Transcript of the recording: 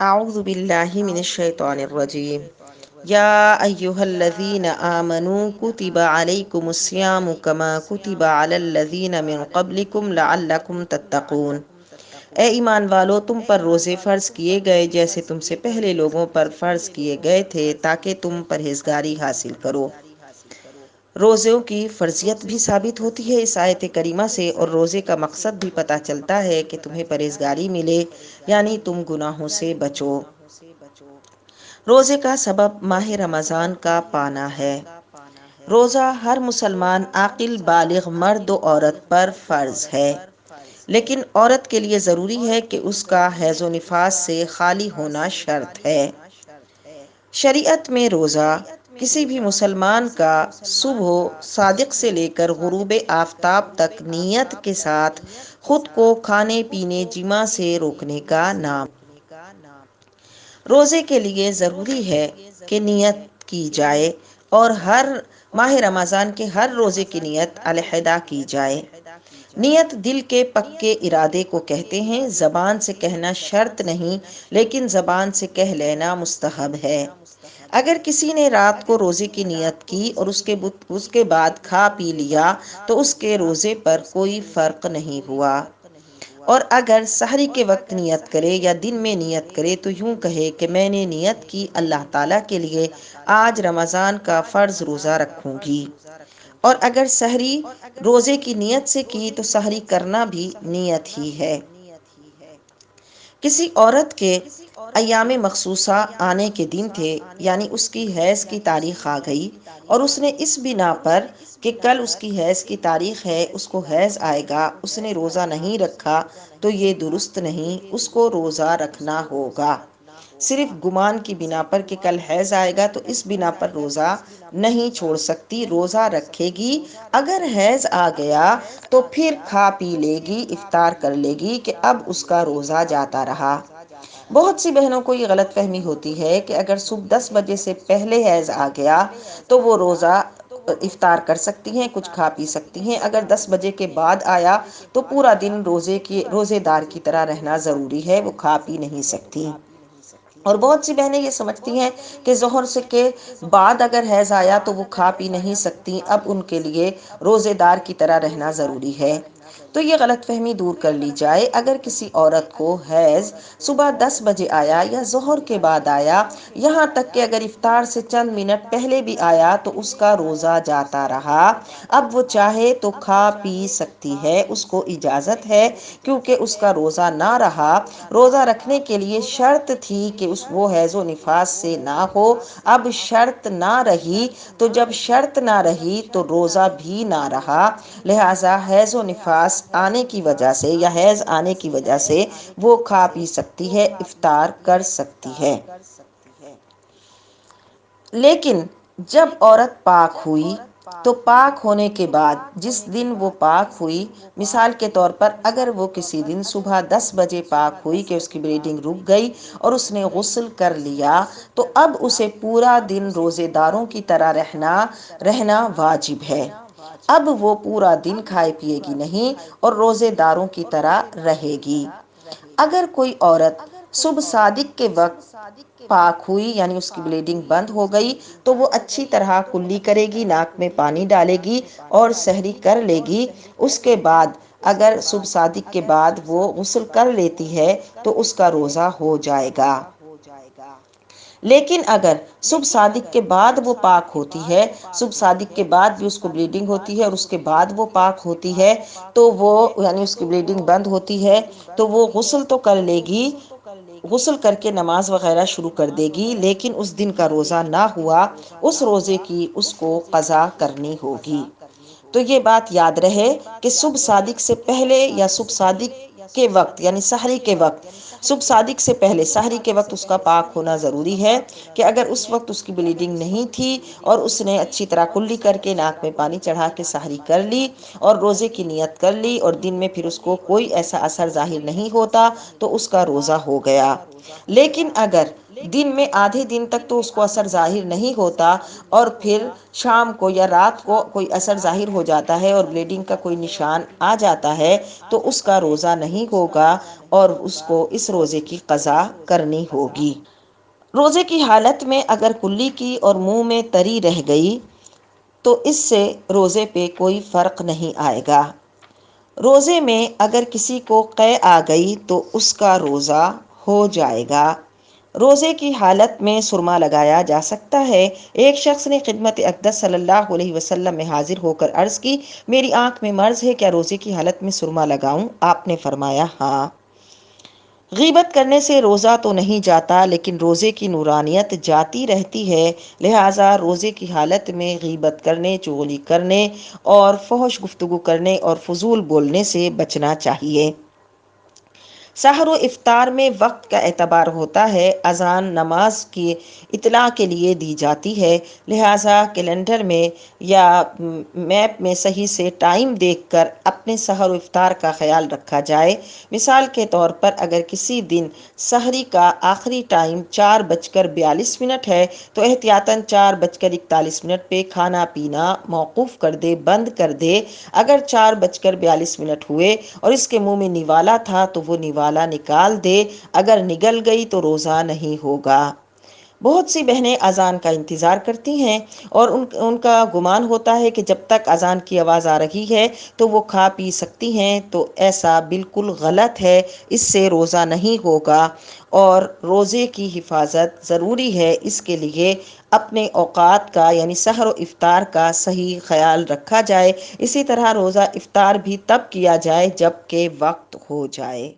اعوذ باللہ من الشیطان الرجیم یا ایہا الذین آمنوا کتب علیکم الصیام کما کتب علی الذین من قبلکم لعلکم تتقون۔ اے ایمان والو، تم پر روزے فرض کیے گئے جیسے تم سے پہلے لوگوں پر فرض کیے گئے تھے تاکہ تم پرہیزگاری حاصل کرو۔ روزوں کی فرضیت بھی ثابت ہوتی ہے اس آیت کریمہ سے، اور روزے کا مقصد بھی پتہ چلتا ہے کہ تمہیں پرہیزگاری ملے، یعنی تم گناہوں سے بچو۔ روزے کا سبب ماہ رمضان کا پانا ہے۔ روزہ ہر مسلمان عاقل بالغ مرد و عورت پر فرض ہے، لیکن عورت کے لیے ضروری ہے کہ اس کا حیض و نفاس سے خالی ہونا شرط ہے۔ شریعت میں روزہ کسی بھی مسلمان کا صبح صادق سے لے کر غروب آفتاب تک نیت کے ساتھ خود کو کھانے پینے جماع سے روکنے کا نام۔ روزے کے لیے ضروری ہے کہ نیت کی جائے، اور ہر ماہ رمضان کے ہر روزے کی نیت علیحدہ کی جائے۔ نیت دل کے پکے ارادے کو کہتے ہیں، زبان سے کہنا شرط نہیں، لیکن زبان سے کہہ لینا مستحب ہے۔ اگر کسی نے رات کو روزے کی نیت کی اور اس کے بعد کھا پی لیا تو اس کے روزے پر کوئی فرق نہیں ہوا، اور اگر سحری کے وقت نیت کرے یا دن میں نیت کرے تو یوں کہے کہ میں نے نیت کی اللہ تعالیٰ کے لیے آج رمضان کا فرض روزہ رکھوں گی، اور اگر سحری روزے کی نیت سے کی تو سحری کرنا بھی نیت ہی ہے۔ کسی عورت کے ایام مخصوصہ آنے کے دن تھے، یعنی اس کی حیض کی تاریخ آ گئی، اور اس نے اس بنا پر کہ کل اس کی حیض کی تاریخ ہے، اس کو حیض آئے گا، اس نے روزہ نہیں رکھا تو یہ درست نہیں، اس کو روزہ رکھنا ہوگا۔ صرف گمان کی بنا پر کہ کل حیض آئے گا تو اس بنا پر روزہ نہیں چھوڑ سکتی، روزہ رکھے گی۔ اگر حیض آ گیا تو پھر کھا پی لے گی، افطار کر لے گی کہ اب اس کا روزہ جاتا رہا۔ بہت سی بہنوں کو یہ غلط فہمی ہوتی ہے کہ اگر صبح 10 بجے سے پہلے حیض آ گیا تو وہ روزہ افطار کر سکتی ہیں، کچھ کھا پی سکتی ہیں۔ اگر 10 بجے کے بعد آیا تو پورا دن روزے دار کی طرح رہنا ضروری ہے، وہ کھا پی نہیں سکتی۔ اور بہت سی بہنیں یہ سمجھتی ہیں کہ ظہر سے کے بعد اگر حیض آیا تو وہ کھا پی نہیں سکتی، اب ان کے لیے روزے دار کی طرح رہنا ضروری ہے۔ تو یہ غلط فہمی دور کر لی جائے۔ اگر کسی عورت کو حیض صبح 10 بجے آیا یا ظہر کے بعد آیا، یہاں تک کہ اگر افطار سے چند منٹ پہلے بھی آیا تو اس کا روزہ جاتا رہا، اب وہ چاہے تو کھا پی سکتی ہے، اس کو اجازت ہے، کیونکہ اس کا روزہ نہ رہا۔ روزہ رکھنے کے لیے شرط تھی کہ وہ حیض و نفاس سے نہ ہو، اب شرط نہ رہی، تو جب شرط نہ رہی تو روزہ بھی نہ رہا، لہٰذا حیض و نفاس آنے کی وجہ سے یا حیض آنے کی وجہ سے وہ کھا پی سکتی ہے، افطار کر سکتی ہے۔ لیکن جب عورت پاک ہوئی تو پاک ہونے کے بعد جس دن وہ پاک ہوئی، مثال کے طور پر اگر وہ کسی دن صبح 10 بجے پاک ہوئی کہ اس کی بلیڈنگ رک گئی اور اس نے غسل کر لیا، تو اب اسے پورا دن روزے داروں کی طرح رہنا واجب ہے۔ اب وہ پورا دن کھائے پیے گی نہیں اور روزے داروں کی طرح رہے گی۔ اگر کوئی عورت صبح صادق کے وقت پاک ہوئی، یعنی اس کی بلیڈنگ بند ہو گئی، تو وہ اچھی طرح کلی کرے گی، ناک میں پانی ڈالے گی اور سحری کر لے گی۔ اس کے بعد اگر صبح صادق کے بعد وہ غسل کر لیتی ہے تو اس کا روزہ ہو جائے گا۔ لیکن اگر صبح صادق کے بعد وہ پاک ہوتی ہے، صبح صادق کے بعد بھی اس کو بلیڈنگ ہوتی ہے اور اس کے بعد وہ پاک ہوتی ہے، تو وہ یعنی اس کی بلیڈنگ بند ہوتی ہے تو وہ غسل تو کر لے گی، غسل کر کے نماز وغیرہ شروع کر دے گی، لیکن اس دن کا روزہ نہ ہوا، اس روزے کی اس کو قضا کرنی ہوگی۔ تو یہ بات یاد رہے کہ صبح صادق سے پہلے یا صبح صادق کے وقت یعنی سحری کے وقت، صبح صادق سے پہلے سحری کے وقت اس کا پاک ہونا ضروری ہے، کہ اگر اس وقت اس کی بلیڈنگ نہیں تھی اور اس نے اچھی طرح کلی کر کے ناک میں پانی چڑھا کے سحری کر لی اور روزے کی نیت کر لی اور دن میں پھر اس کو کوئی ایسا اثر ظاہر نہیں ہوتا تو اس کا روزہ ہو گیا۔ لیکن اگر دن میں آدھے دن تک تو اس کو اثر ظاہر نہیں ہوتا، اور پھر شام کو یا رات کو کوئی اثر ظاہر ہو جاتا ہے اور بلیڈنگ کا کوئی نشان آ جاتا ہے، تو اس کا روزہ نہیں ہوگا اور اس کو اس روزے کی قضا کرنی ہوگی۔ روزے کی حالت میں اگر کلی کی اور منہ میں تری رہ گئی تو اس سے روزے پہ کوئی فرق نہیں آئے گا۔ روزے میں اگر کسی کو قے آ گئی تو اس کا روزہ ہو جائے گا۔ روزے کی حالت میں سرما لگایا جا سکتا ہے۔ ایک شخص نے خدمت اقدس صلی اللہ علیہ وسلم میں حاضر ہو کر عرض کی، میری آنکھ میں مرض ہے، کیا روزے کی حالت میں سرما لگاؤں؟ آپ نے فرمایا ہاں۔ غیبت کرنے سے روزہ تو نہیں جاتا، لیکن روزے کی نورانیت جاتی رہتی ہے، لہٰذا روزے کی حالت میں غیبت کرنے، چغلی کرنے اور فحش گفتگو کرنے اور فضول بولنے سے بچنا چاہیے۔ سحر و افطار میں وقت کا اعتبار ہوتا ہے، اذان نماز کی اطلاع کے لیے دی جاتی ہے، لہٰذا کیلنڈر میں یا میپ میں صحیح سے ٹائم دیکھ کر اپنے سحر و افطار کا خیال رکھا جائے۔ مثال کے طور پر اگر کسی دن سحری کا آخری ٹائم 4:42 ہے تو احتیاطاً 4:41 پہ کھانا پینا موقوف کر دے، بند کر دے۔ اگر 4:42 ہوئے اور اس کے منہ میں نوالا تھا تو وہ نوالا نکال دے، اگر نگل گئی تو روزہ نہیں ہوگا۔ بہت سی بہنیں اذان کا انتظار کرتی ہیں اور ان کا گمان ہوتا ہے کہ جب تک اذان کی آواز آ رہی ہے تو وہ کھا پی سکتی ہیں، تو ایسا بالکل غلط ہے، اس سے روزہ نہیں ہوگا اور روزے کی حفاظت ضروری ہے۔ اس کے لیے اپنے اوقات کا یعنی سحر و افطار کا صحیح خیال رکھا جائے۔ اسی طرح روزہ افطار بھی تب کیا جائے جب کہ وقت ہو جائے۔